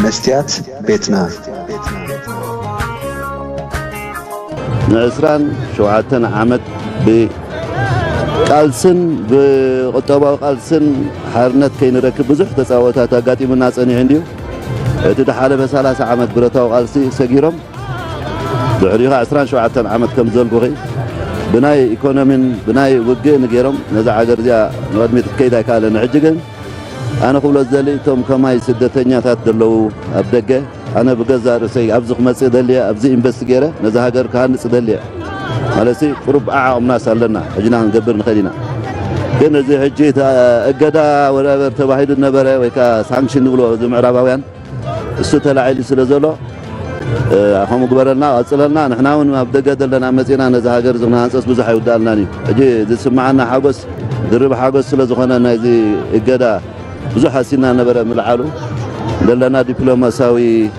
مستيات بيتنا نعسران شوعتنا عمد بقالسن بقطبة قالسن حارنت كين ركب بزح تساوتها تقاتي من ناس أني عندي تدحاله بسالة عمد برتا وقالسي سجيرهم بعريها عسران شوعتنا عمد كم زول بغي بناي إيكونومين بناي وجه نجيرهم نزع عجرزيا نودمي كيدا كله نعجقن أنا قبل ذلك توم كماي سدتني تدلو أبدقه أنا بجزء رسي أبزق مسجد اللي أبزق إنفستيجيره نزع عجر كان مسجد اللي على سي قرب أعم ناس لنا أجنا نقبر نخلينا كنا زي حجيت الجدا ولا تبعيد النبرة ويكا سانكشن نقوله زي معرباويان السوتة العيل سلزلو هم قبرنا أصلنا نحن ما بدقة دلنا مسينا نزع عجر زغنا أنسس بزح يودالنا ني أجي زي سمعنا حاجس درب حاجس سلزخنا نزي الجدا بزح سينا نبرة ملعالو دلنا دبلوماساوي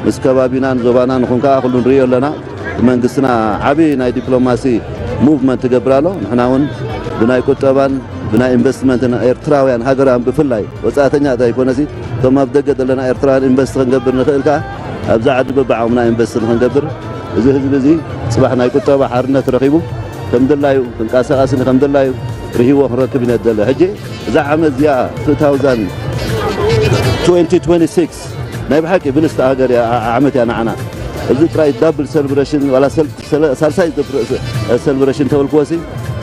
مسكبابينا زبانا نخونكا كلون ريال لنا من قصنا عبي ناي دبلوماسي موفمنت تقبراله نحن هون بناي كتابان بناي انفستمنت ايرتراويان هاجران بفلاي وساعتنا تا يكونسي ثم بدقه دلنا ايرتران انفست نقبر نخيلكا ابزع عد ببعومنا انفست نقبر እዚ ህዝብ እዚ صباح ናይ ቁጠባ ሓርነት ረኺቡ ከም ደላዩ ክንቃሳቀስ ከም ደላዩ ርሂቦ ክረክብ ይነደለ ሕጂ እዛ ዓመት እዚኣ 2026 ናይ ብሓቂ ብልስተ ሃገር ዓመት ያ ንዓና እዚ ጥራይ ዳብል ሴሌብሬሽን ወላ ሳልሳይ ሴሌብሬሽን ተወልክወሲ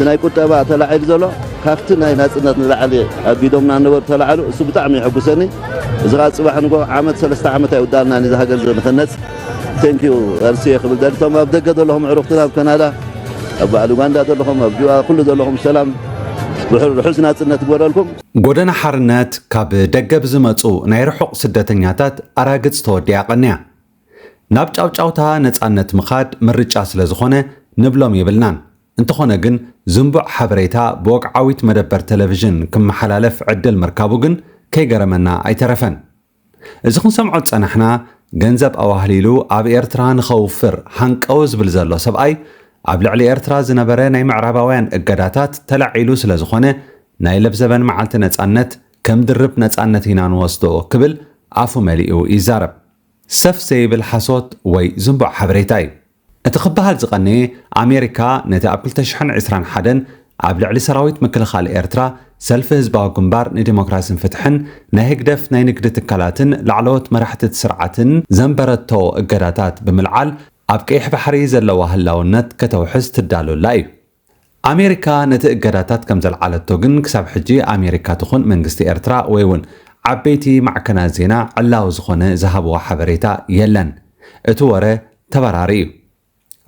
ናይ ቁጠባ ተላዒል ዘሎ ካፍቲ ናይ ናጽነት ንላዕሊ ኣቢዶምና ነበሩ ተላዕሉ እሱ ብጣዕሚ ይሕጉሰኒ እዚ ጋ ጽባሕ ንጎ ዓመት 3 ዓመት ኣይውዳልና ንዚ ሃገር ንኽነጽ ثانك يو ارسي قبل ذلك ما بدك لهم عرفتنا بكندا ابو اوغندا لهم ابو كل لهم سلام بحسنا صنت غورلكم غودنا حرنات كاب دغب زمصو ناي رحق سدتنياتات اراغص توديا قنيا نابጫውጫውታ ነፃነት ምኻድ ምርጫ ስለ ዝኾነ ንብሎም ይብልናን እንተኾነ ግን ዝምቡዕ ሓበሬታ በወቅዓዊት መደበር ቴሌቪዥን ክመሓላለፍ ዕድል ምርካቡ ግን ከይገረመና ኣይተረፈን እዚ ክንሰምዖ ጸናሕና ገንዘብ ኣዋህሊሉ ኣብ ኤርትራ ንኸውፍር ሃንቀው ዝብል ዘሎ ሰብኣይ ኣብ ልዕሊ ኤርትራ ዝነበረ ናይ ምዕራባውያን እገዳታት ተላዒሉ ስለ ዝኾነ ናይ ለብዘበን መዓልቲ ነፃነት ከም ድርብ ነፃነት ኢና ንወስዶ ክብል ኣፉ መሊኡ ይዛረብ ሰፍ ዘይብል ሓሶት ወይ ዝምቡዕ ሓበሬታ እዩ እቲ ክበሃል ዝቐነየ ኣሜሪካ ነቲ ኣብ 2021 ኣብ ልዕሊ ሰራዊት ምክልኻል ኤርትራ ሰልፊ ህዝባዊ ግንባር ንዲሞክራሲን ፍትሕን ናይ ህግደፍ ናይ ንግዲ ትካላትን ላዕለዎት መራሕቲ ስርዓትን ዘንበረቶ እገዳታት ብምልዓል ኣብ ቀይሕ ባሕሪ ዘለዋ ህላውነት ከተውሕዝ ትዳለላ እዩ ኣሜሪካ ነቲ እገዳታት ከም ዘልዓለቶ ግን ክሳብ ሕጂ ኣሜሪካ ትኹን መንግስቲ ኤርትራ ወይ እውን ዓበይቲ ማዕከናት ዜና ዕላው ዝኾነ ዝሃብዋ ሓበሬታ የለን እቲ ወረ ተበራሪ እዩ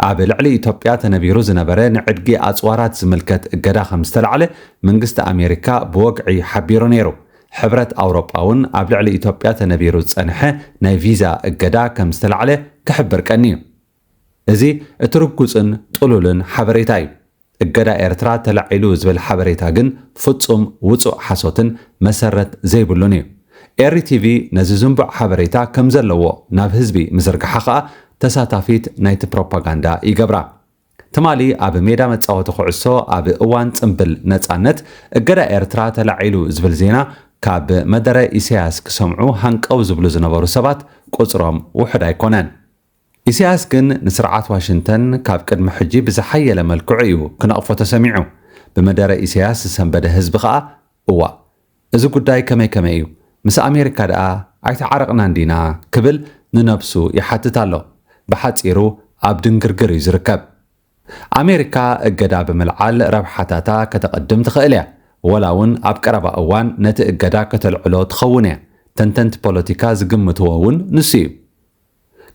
ኣብ ልዕሊ ኢትዮጵያ ተነቢሩ ዝነበረ ንዕድጊ ኣጽዋራት ዝምልከት እገዳ ከም ዝተልዓለ መንግስቲ ኣሜሪካ ብወግዒ ሓቢሩ ነይሩ ሕብረት ኣውሮጳውን ኣብ ልዕሊ ኢትዮጵያ ተነቢሩ ዝጸንሐ ናይ ቪዛ እገዳ ከም ዝተልዓለ ክሕብር ቀኒ እዩ እዚ እቲ ርጉፅን ጥሉልን ሓበሬታ እዩ እገዳ ኤርትራ ተላዒሉ ዝብል ሓበሬታ ግን ፍጹም ውፁእ ሓሶትን መሰረት ዘይብሉን እዩ ኤርቲቪ ነዚ ዝምቡዕ ሓበሬታ ከም ዘለዎ ናብ ህዝቢ ምዝርግሓ ኸኣ ተሳታፊት ናይቲ ፕሮፓጋንዳ ይገብራ ተማሊ ኣብ ሜዳ መጻወቲ ኩዕሶ ኣብ እዋን ጽምብል ነፃነት እገዳ ኤርትራ ተላዒሉ ዝብል ዜና ካብ መደረ ኢሳያስ ክሰምዑ ሃንቀው ዝብሉ ዝነበሩ ሰባት ቁጽሮም ውሕድ ኣይኮነን ኢሳያስ ግን ንስርዓት ዋሽንተን ካብ ቅድሚ ሕጂ ብዝሓየለ መልክዑ እዩ ክነቕፎ ተሰሚዑ ብመደረ ኢሳያስ ዝሰንበደ ህዝቢ ኸኣ እዋ እዚ ጉዳይ ከመይ እዩ ምስ ኣሜሪካ ደኣ ኣይተዓረቕናን ዲና ክብል ንነብሱ ይሓትት ኣሎ ብሓፂሩ ኣብ ድንግርግር እዩ ዝርከብ ኣሜሪካ እገዳ ብምልዓል ረብሓታታ ከተቐድም ትኽእል እያ ወላ እውን ኣብ ቀረባ እዋን ነቲ እገዳ ከተልዕሎ ትኸውን እያ ተንተንቲ ፖለቲካ ዝግምትዎ እውን ንሱ እዩ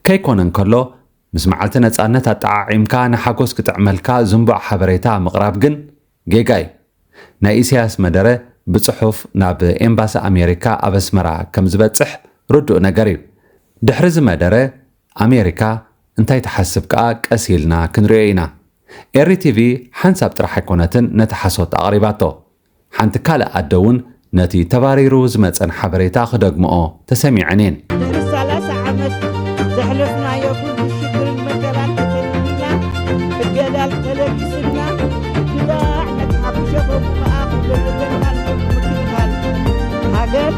ከይኮነን ከሎ ምስ መዓልቲ ነፃነት ኣጠዓዒምካ ንሓጎስ ክጥዕመልካ ዝምቡዕ ሓበሬታ ምቕራብ ግን ጌጋ እዩ ናይ ኢሳያስ መደረ ብጽሑፍ ናብ ኤምባሲ ኣሜሪካ ኣብ ኣስመራ ከም ዝበጽሕ ርዱእ ነገር እዩ ድሕሪ ዝመደረ ኣሜሪካ እንታይ ተሓስብ ከኣ ቀሲልና ክንሪኦ ኢና ኤርቲቪ ሓንሳብ ጥራሕ ኣይኮነትን ነቲ ሓሶት ኣቕሪባቶ ሓንቲ ካልእ ኣደ እውን ነቲ ተባሪሩ ዝመፀን ሓበሬታ ክደግምኦ ተሰሚዐን እየን ثلاث ዓመት ዘሕለፍናዮ ኩሉ ሽግርን መከራን ተሰሚዕና እገዳል ተለቢስና ብዛዕ ነትሓብሸቶም መኣኽ ዘለለና ምክልኻል ሃገር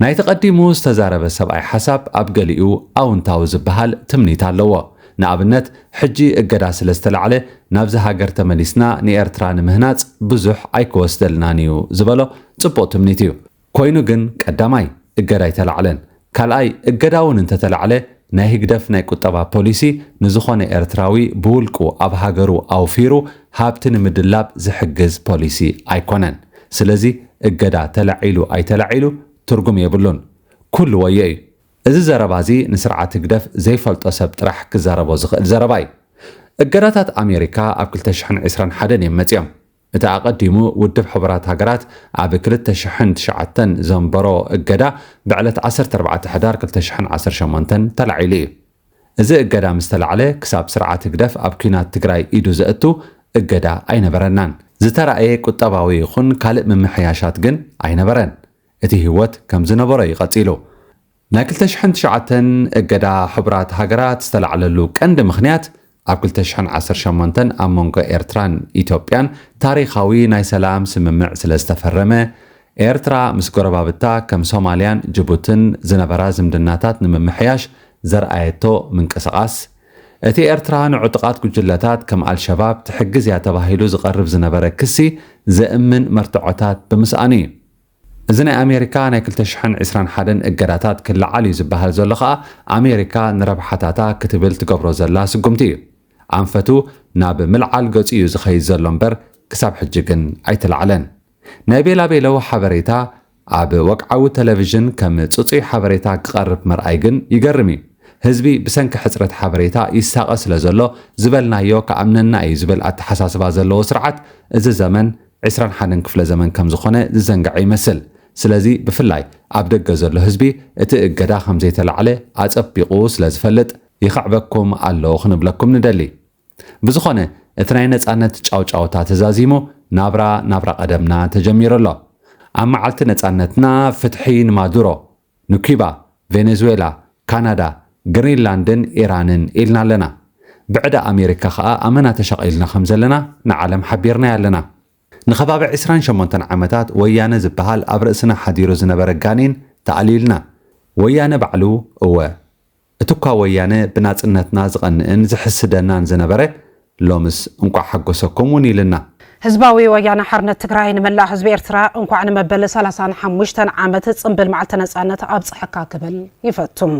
ናይ ተቐዲሙ ዝተዛረበ ሰብኣይ ሓሳብ ኣብ ገሊኡ ኣውንታዊ ዝበሃል ትምኒት ኣለዎ። ንኣብነት ሕጂ እገዳ ስለ ዝተላዕለ ናብዚ ሃገር ተመሊስና ንኤርትራ ንምህናፅ ብዙሕ ኣይክወስደልናን እዩ ዝበሎ ጽቡቕ ትምኒት እዩ። ኮይኑ ግን ቀዳማይ እገዳ ኣይተላዕለን፣ ካልኣይ እገዳ እውን እንተተላዕለ ናይ ህግደፍ ናይ ቁጠባ ፖሊሲ ንዝኾነ ኤርትራዊ ብውልቁ ኣብ ሃገሩ ኣውፊሩ ሃብቲ ንምድላብ ዝሕግዝ ፖሊሲ ኣይኮነን። ስለዚ እገዳ ተላዒሉ ኣይተላዒሉ ትርጉም የብሉን፣ ኩሉ ወየ እዩ። እዚ ዘረባ እዚ ንስርዓት ህግደፍ ዘይፈልጦ ሰብ ጥራሕ ክዛረቦ ዝኽእል ዘረባ እዩ። እገዳታት ኣሜሪካ ኣብ 2021 እዮም መፅኦም። እቲ ኣቐዲሙ ውድብ ሕቡራት ሃገራት ኣብ 2009 ዘንበሮ እገዳ ብዕለት 14 ሕዳር 2018 ተላዒሉ እዩ። እዚ እገዳ ምስ ተላዕለ ክሳብ ስርዓት ህግደፍ ኣብ ኩናት ትግራይ ኢዱ ዘእቱ እገዳ ኣይነበረናን። ዝተረኣየ ቁጠባዊ ይኹን ካልእ ምምሕያሻት ግን ኣይነበረን። እቲ ህይወት ከም ዝነበሮ ይቐፂሉ። ናይ 2009 እገዳ ሕቡራት ሃገራት ዝተላዕለሉ ቀንዲ ምኽንያት ኣብ 2018 ኣብ መንጎ ኤርትራን ኢትዮጵያን ታሪኻዊ ናይ ሰላም ስምምዕ ስለ ዝተፈረመ ኤርትራ ምስ ጎረባብታ ከም ሶማልያን ጅቡትን ዝነበራ ዝምድናታት ንምምሕያሽ ዘርኣየቶ ምንቅስቓስ እቲ ኤርትራ ንዕጡቓት ጉጅለታት ከም ኣልሸባብ ትሕግዝ እያ ተባሂሉ ዝቐርብ ዝነበረ ክሲ ዘእምን መርትዖታት ብምስኣን እዩ። እዚ ናይ ኣሜሪካ ናይ 2021 እገዳታት ክለዓል እዩ ዝበሃል ዘሎ ከዓ ኣሜሪካ ንረብሓታታ ክትብል ትገብሮ ዘላ ስጉምቲ እዩ። ኣንፈቱ ናብ ምልዓል ገፂ እዩ ዝኸይድ ዘሎ እምበር ክሳብ ሕጂ ግን ኣይተላዕለን። ናይ ቤላቤለው ሓበሬታ ኣብ ወቅዓዊ ቴሌቭዥን ከም ጽጹይ ሓበሬታ ክቐርብ ምርኣይ ግን ይገርም እዩ። ህዝቢ ብሰንኪ ሕፅረት ሓበሬታ ይሳቐ ስለ ዘሎ ዝበልናዮ ከኣምነና እዩ ዝብል ኣተሓሳስባ ዘለዎ ስርዓት እዚ ዘመን 21 ክፍለ ዘመን ከም ዝኾነ ዝዘንጋዕ ይመስል። ስለዚ ብፍላይ ኣብ ደገ ዘሎ ህዝቢ እቲ እገዳ ከም ዘይተላዕለ ኣጸቢቑ ስለ ዝፈልጥ ይኽዕበኩም ኣሎ ክንብለኩም ንደሊ። ብዝኾነ እቲ ናይ ነፃነት ጫውጫውታ ተዛዚሙ ናብራ ቀደምና ተጀሚሩ ኣሎ። ኣብ መዓልቲ ነፃነትና ፍትሒ ንማዱሮ ንኩባ፣ ቬኔዙዌላ፣ ካናዳ፣ ግሪንላንድን ኢራንን ኢልና ኣለና። ብዕዳ ኣሜሪካ ከዓ ኣመና ተሸቒልና ከም ዘለና ንዓለም ሓቢርና ኣለና። ንኸባቢ 28 ዓመታት ወያነ ዝበሃል ኣብ ርእስና ሓዲሩ ዝነበረ ጋኔን ተኣሊልና። ወያነ ባዕሉ እወ እትኳ ወያነ ብናጽነትና ዝቐንእን ዝሕስደናን ዝነበረ ሎምስ እንቋዕ ሓጎሰኩም እውን ኢልና። ህዝባዊ ወያነ ሓርነት ትግራይ ንመላእ ህዝቢ ኤርትራ እንኳዕ ንመበለ 35 ዓመት ጽምብል መዓልቲ ነጻነት ኣብጽሕካ ክብል ይፈቱም።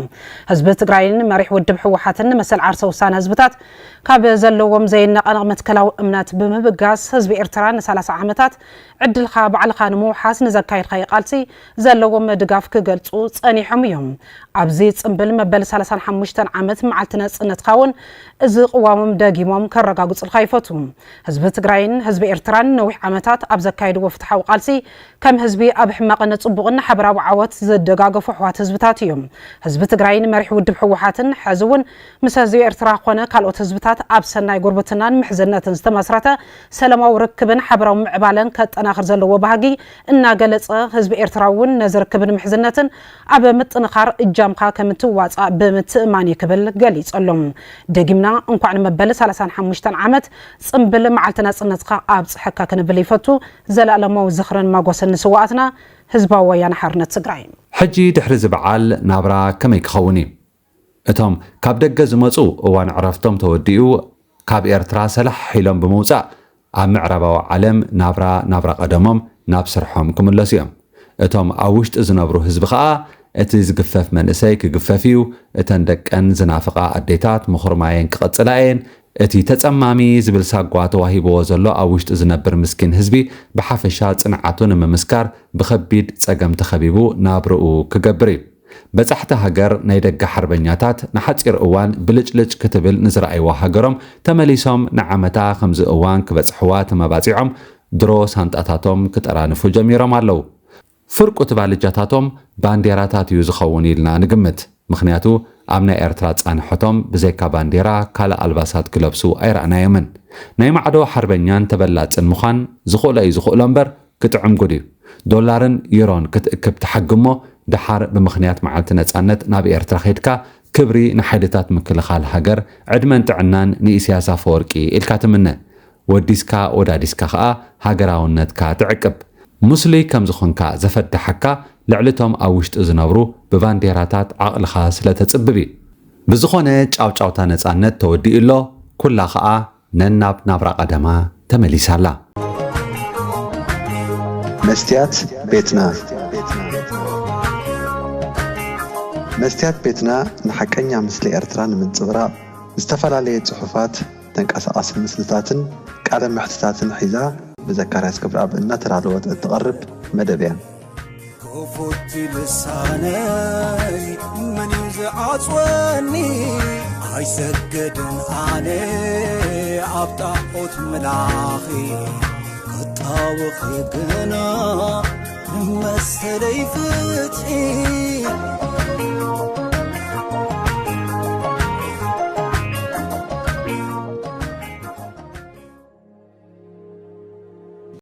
ህዝቢ ትግራይን መሪሕ ውድብ ሕወሓትን መሰል ዓርሰ ውሳነ ህዝብታት ካብ ዘለዎም ዘይነቐነቕ መትከላዊ እምነት ብምብጋስ ህዝቢ ኤርትራ ን30 ዓመታት ዕድልኻ ባዕልኻ ንምውሓስ ንዘካይድካ ቃልሲ ዘለዎም ድጋፍ ክገልጹ ጸኒሖም እዮም። ኣብዚ ጽምብል መበለ 35 ዓመት መዓልቲ ነጻነትካ እውን እዚ ቅዋሞም ደጊሞም ከረጋግጹልካ ይፈቱም። ህዝቢ ትግራይን ህዝቢ ኤርትራን ነዊሕ ዓመታት ኣብ ዘካይድዎ ፍትሓዊ ቃልሲ ከም ህዝቢ ኣብ ሕማቕን ጽቡቕን ሕብራዊ ዓወት ዘደጋገፉ ኣሕዋት ህዝብታት እዮም። ህዝቢ ትግራይን መሪሕ ውድብ ሕወሓትን ሕዚ እውን ምስ ህዝቢ ኤርትራ ኮነ ካልኦት ህዝብታት ኣብ ሰናይ ጉርብትናን ምሕዝነትን ዝተመስረተ ሰላማዊ ርክብን ሕብራዊ ምዕባለን ከጠናኽር ዘለዎ ባህጊ እናገለጸ ህዝቢ ኤርትራ እውን ነዚ ርክብን ምሕዝነትን ኣብ ምጥንኻር እጃምካ ከም እትዋጻእ ብምትእማን ክብል ገሊጸሎም። ደጊምና እንኳዕ ንመበለ 35 ዓመት ጽምብል መዓልቲ ነጻነትካ ኣብጽሕካ ክንብል ይፈቱ። ዘለኣለማዊ ዝኽርን ማጎስን ንስዋኣትና ህዝባዊ ወያነ ሓርነት ትግራይ። ሕጂ ድሕሪ ዝበዓል ናብራ ከመይ ክኸውን እዩ? እቶም ካብ ደገ ዝመፁ እዋን ዕረፍቶም ተወዲኡ ካብ ኤርትራ ሰላሕ ሒሎም ብምውፃእ ኣብ ምዕራባዊ ዓለም ናብራ ቀደሞም ናብ ስርሖም ክምለሱ እዮም። እቶም ኣብ ውሽጢ ዝነብሩ ህዝቢ ከዓ እቲ ዝግፈፍ መንእሰይ ክግፈፍ እዩ፣ እተን ደቀን ዝናፍቓ ኣዴታት ምኹርማየን ክቐፅላ እየን፣ እቲ ተጸማሚ ዝብል ሳጓ ተዋሂብዎ ዘሎ ኣብ ውሽጢ ዝነብር ምስኪን ህዝቢ ብሓፈሻ ጽንዓቱ ንምምስካር ብኸቢድ ጸገም ተኸቢቡ ናብርኡ ክገብር እዩ። በጻሕቲ ሃገር ናይ ደገ ሓርበኛታት ንሓፂር እዋን ብልጭልጭ ክትብል ንዝረኣይዋ ሃገሮም ተመሊሶም ንዓመታ ከምዚ እዋን ክበጽሕዋ ተመባጺዖም ድሮ ሳንጣታቶም ክጠራንፉ ጀሚሮም ኣለዉ። ፍርቁ ትባልጃታቶም ባንዴራታት እዩ ዝኸውን ኢልና ንግምት። ምክንያቱ ኣብ ናይ ኤርትራ ጻንሖቶም ብዘይካ ባንዴራ ካልእ ኣልባሳት ክለብሱ ኣይረኣናዮምን። ናይ ማዕዶ ሓርበኛን ተበላፅን ምዃን ዝኽእሎ እዩ ዝኽእሎ እምበር ክጥዕም ጉድ እዩ። ዶላርን ዩሮን ክትእክብ ተሓግሞ ድሓር ብምኽንያት መዓልቲ ነጻነት ናብ ኤርትራ ኸይድካ ክብሪ ንሓይልታት ምክልኻል ሃገር ዕድመን ጥዕናን ንኢሳያስ ኣፈወርቂ ኢልካ ትምነ። ወዲስካ ወዳዲስካ ከዓ ሃገራውነትካ ትዕቅብ። ሙስሊም ከም ዝኾንካ ዘፈድሐካ ልዕልቶም ኣብ ውሽጢ ዝነብሩ ብባንዴራታት ዓቕልኻ ስለተጽብብ ብዝኾነ ጫውጫውታ ነፃነት ተወዲኡሎ ኩላ ከዓ ነናብ ናብራ ቀደማ ተመሊሳላ መስትያት ቤትና መስትያት ቤትና ንሐቀኛ ምስሊ ኤርትራ ንምንጽብራቕ ዝተፈላለዩ ጽሑፋት ተንቀሳቓሲ ምስልታትን ቃለ መሕትታትን ሒዛ بذكريات كبر أب إنها ترى الوقت تقرب مدبيا كفوت لساني من يزعج وني هاي سجدن علي عبطاقوت ملاخي الطاوخ يقنا مسلي فتحي